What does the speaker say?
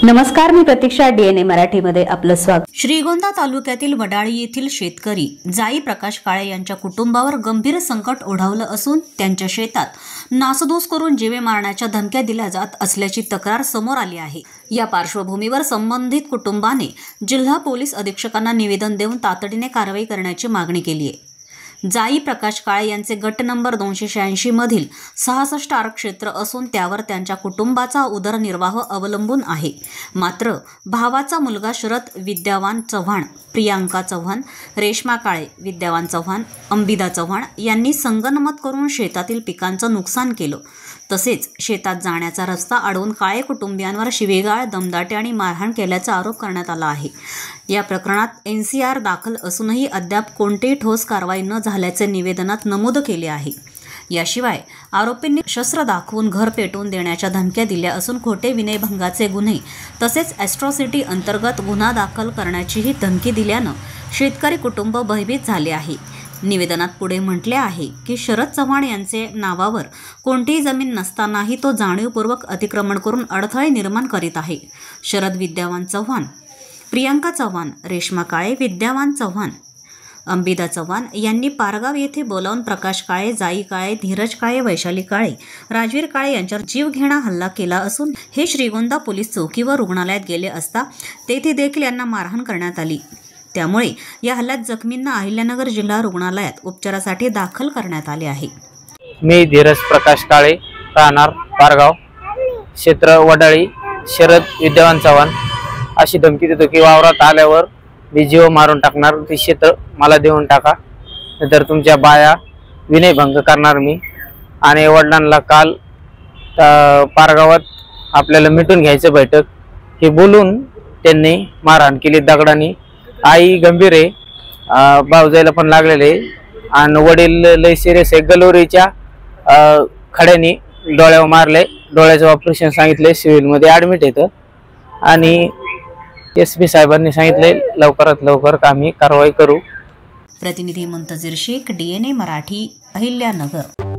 नमस्कार, मी प्रतीक्षा. DNA मराठीमध्ये आपलं स्वागत. श्रीगोंदा तालुक्यातील वडाळी येथील शेतकरी जाई प्रकाश काळे यांच्या कुटुंबावर गंभीर संकट ओढावलं असून त्यांच्या शेतात नासधूस करून जीवे मारण्याच्या धमक्या दिल्या जात असल्याची तक्रार समोर आली आहे. या पार्श्वभूमीवर संबंधित कुटुंबाने जिल्हा पोलीस अधीक्षकांना निवेदन देऊन तातडीने कारवाई करण्याची मागणी केली आहे. जाई प्रकाश काळे यांचे गट नंबर 286 मधील 66 आरक्षेत्र असून त्यावर त्यांच्या कुटुंबाचा उदरनिर्वाह अवलंबून आहे. मात्र भावाचा मुलगा शरद विद्यावान चव्हाण, प्रियांका चव्हाण, रेश्मा काळे विद्यावान चव्हाण, अंबिदा चव्हाण यांनी संगनमत करून शेतातील पिकांचं नुकसान केलं. तसेच शेतात जाण्याचा रस्ता अडवून काळे कुटुंबियांवर शिवीगाळ, दमदाटी आणि मारहाण केल्याचा आरोप करण्यात आला आहे. या प्रकरणात NCR दाखल असूनही अद्याप कोणतीही ठोस कारवाई न झाल्याचे निवेदनात नमूद केले आहे. याशिवाय आरोपींनी शस्त्र दाखवून घर पेटवून देण्याच्या धमक्या दिल्या असून खोटे विनयभंगाचे गुन्हे तसेच ॲट्रॉसिटी अंतर्गत गुन्हा दाखल करण्याचीही धमकी दिल्यानं शेतकरी कुटुंब भयभीत झाले आहे. निवेदनात पुढे म्हटले आहे की शरद चव्हाण यांचे नावावर कोणतीही जमीन नसतानाही तो जाणीवपूर्वक अतिक्रमण करून अडथळे निर्माण करीत आहे. शरद विद्यावान चव्हाण, प्रियांका चव्हाण, रेश्मा काळे विद्यावान चव्हाण, अंबिदा चव्हाण यांनी पारगाव येथे बोलावून प्रकाश काळे, जाई काळे, धीरज काळे, वैशाली काळे, राजवीर काळे यांच्यावर जीवघेणा हल्ला केला असून हे श्रीगोंदा पोलीस चौकीवर रुग्णालयात गेले असता तेथे देखील यांना मारहाण करण्यात आली. त्यामुळे या हल्ल्यात जखमींना अहिल्यानगर जिल्हा रुग्णालयात उपचारासाठी दाखल करण्यात आले आहे. मी धीरज प्रकाश काळे, राहणार पारगाव, क्षेत्र वडाळी. शरद विद्यावान चव्हाण अशी धमकी देतो की वावरात आल्यावर मी जीव मारून टाकणार, ते क्षेत्र मला देऊन टाका, नंतर तुमच्या बाया विनयभंग करणार मी. आणि वडिलांना काल पारगावात आपल्याला मिटून घ्यायचं बैठक हे बोलून त्यांनी मारहाण केली दगडाने. आई गंभीर आहे, भाऊजाईला पण लागलेले आणि वडील लय सिरियस आहे. गलोरीच्या खड्याने डोळ्यावर मारले, डोळ्याचं ऑपरेशन सांगितले, सिव्हिलमध्ये ॲडमिट येतं. आणि SP साहेबांनी सांगितले लवकरात लवकर आम्ही कारवाई करू. प्रतिनिधी मुंतजीर शेख, DNA मराठी, अहिल्यानगर.